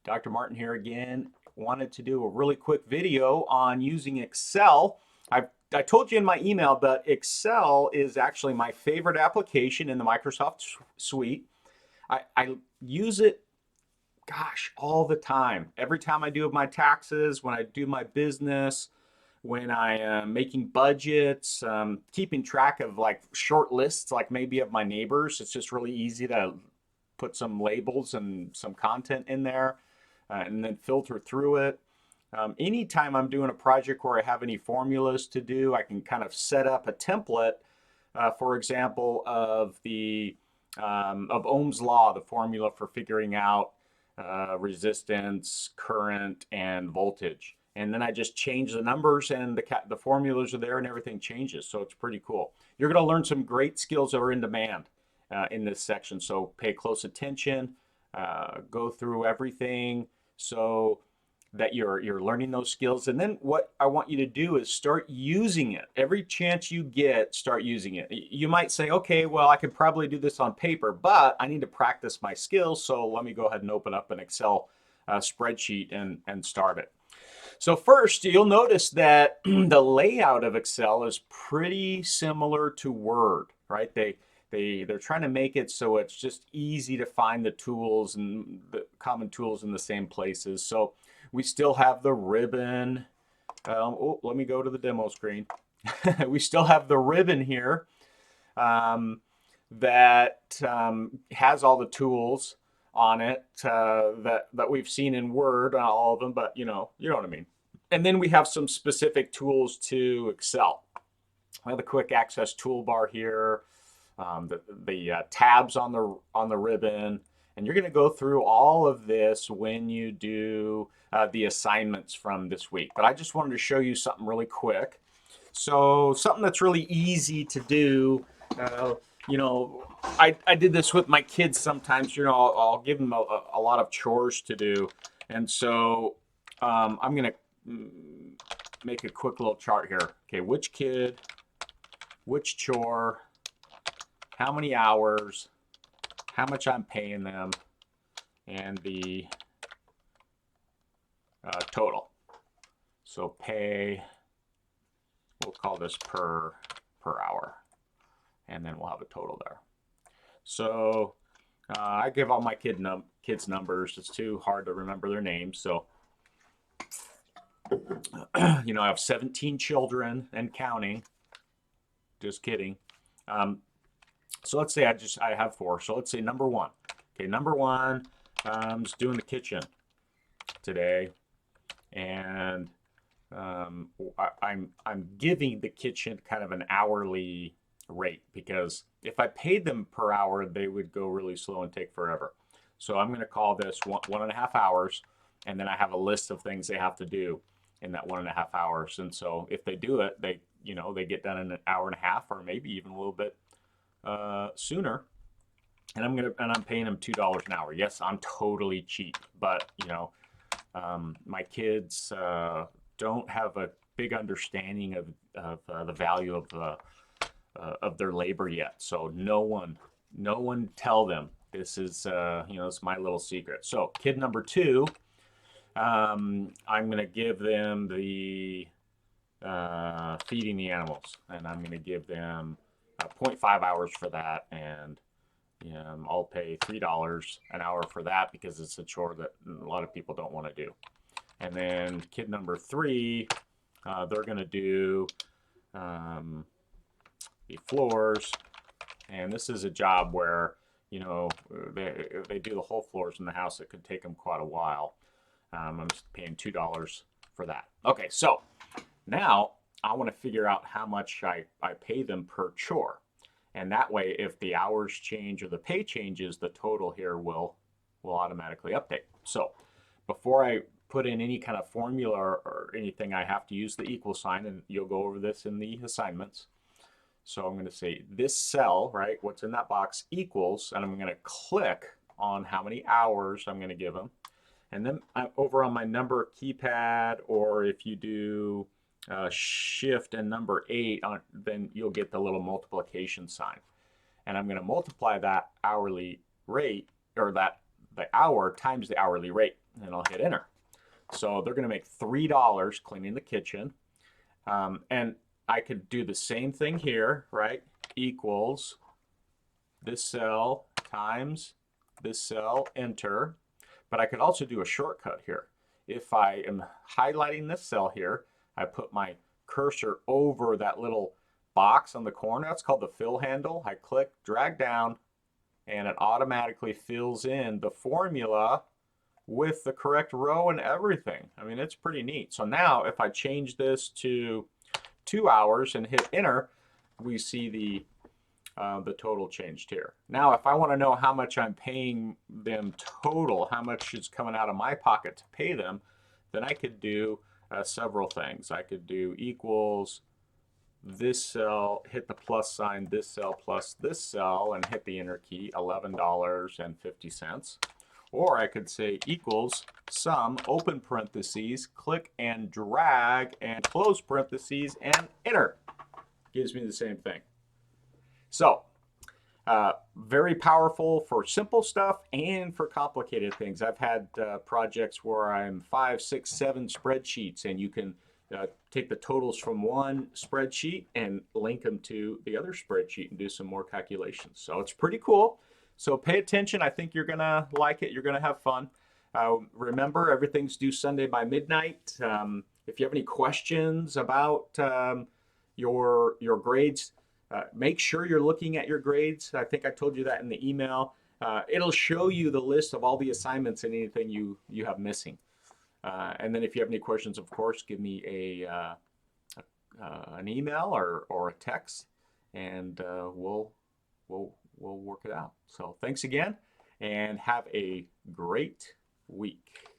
Dr. Martin here again. Wanted to do a really quick video on using Excel. I told you in my email, but Excel is actually my favorite application in the Microsoft suite. I use it, gosh, all the time. Every time I do my taxes, when I do my business, when I am making budgets, keeping track of like short lists, like maybe of my neighbors. It's just really easy to put some labels and some content in there and then filter through it. Anytime I'm doing a project where I have any formulas to do, I can kind of set up a template, for example, of the of Ohm's law, the formula for figuring out resistance, current, and voltage. And then I just change the numbers and the formulas are there and everything changes. So it's pretty cool. You're going to learn some great skills that are in demand in this section. So pay close attention, go through everything so that you're learning those skills. And then what I want you to do is start using it. Every chance you get, start using it. You might say, okay, well, I could probably do this on paper, but I need to practice my skills. So let me go ahead and open up an Excel spreadsheet and start it. So first, you'll notice that the layout of Excel is pretty similar to Word, right? They're trying to make it so it's just easy to find the tools and the common tools in the same places. So we still have the ribbon. Let me go to the demo screen. We still have the ribbon here that has all the tools on it that we've seen in Word, not all of them, but you know what I mean. And then we have some specific tools to Excel. We have the quick access toolbar here, the tabs on the ribbon, and you're going to go through all of this when you do the assignments from this week. But I just wanted to show you something really quick. So something that's really easy to do. I did this with my kids sometimes. I'll give them a lot of chores to do, and so I'm going to make a quick little chart here. Okay, which kid, which chore, how many hours, how much I'm paying them, and the total. So pay, we'll call this per hour, and then we'll have a total there. So I give all my kids numbers. It's too hard to remember their names. So I have 17 children and counting. Just kidding. So let's say I have 4. So let's say number 1. Okay, number 1, I'm just doing the kitchen today, and I'm giving the kitchen kind of an hourly rate, because if I paid them per hour, they would go really slow and take forever. So I'm going to call this 1.5 hours, and then I have a list of things they have to do in that 1.5 hours. And so if they do it, they get done in an hour and a half, or maybe even a little bit sooner. And I'm paying them $2 an hour. Yes, I'm totally cheap, but my kids don't have a big understanding of the value of their labor yet. So no one tell them. This is it's my little secret. So kid number 2, I'm going to give them the feeding the animals, and I'm going to give them 0.5 hours for that, and I'll pay $3 an hour for that because it's a chore that a lot of people don't want to do. And then kid number 3, they're going to do the floors, and this is a job where they do the whole floors in the house. It could take them quite a while. I'm just paying $2 for that. Okay, so now I want to figure out how much I pay them per chore. And that way, if the hours change or the pay changes, the total here will automatically update. So before I put in any kind of formula or anything, I have to use the equal sign, and you'll go over this in the assignments. So I'm going to say this cell, right, what's in that box, equals, and I'm going to click on how many hours I'm going to give them. And then over on my number keypad, or if you do shift and number 8, then you'll get the little multiplication sign. And I'm going to multiply that hourly rate, or the hour times the hourly rate. and I'll hit enter. So they're going to make $3 cleaning the kitchen. And I could do the same thing here, right? Equals this cell times this cell, enter. But I could also do a shortcut here. If I am highlighting this cell here, I put my cursor over that little box on the corner. That's called the fill handle. I click, drag down, and it automatically fills in the formula with the correct row and everything. I mean, it's pretty neat. So now if I change this to 2 hours and hit enter, we see the total changed here. Now, if I want to know how much I'm paying them total, how much is coming out of my pocket to pay them, then I could do several things. I could do equals this cell, hit the plus sign, this cell plus this cell, and hit the enter key, $11.50. Or I could say equals sum, open parentheses, click and drag, and close parentheses, and enter. Gives me the same thing. So, very powerful for simple stuff and for complicated things. I've had projects where I'm 5, 6, 7 spreadsheets, and you can take the totals from one spreadsheet and link them to the other spreadsheet and do some more calculations. So it's pretty cool. So pay attention. I think you're going to like it. You're going to have fun. Remember, everything's due Sunday by midnight. If you have any questions about your grades, make sure you're looking at your grades. I think I told you that in the email. It'll show you the list of all the assignments and anything you have missing. And then if you have any questions, of course, give me an email or a text, and we'll work it out. So thanks again, and have a great week.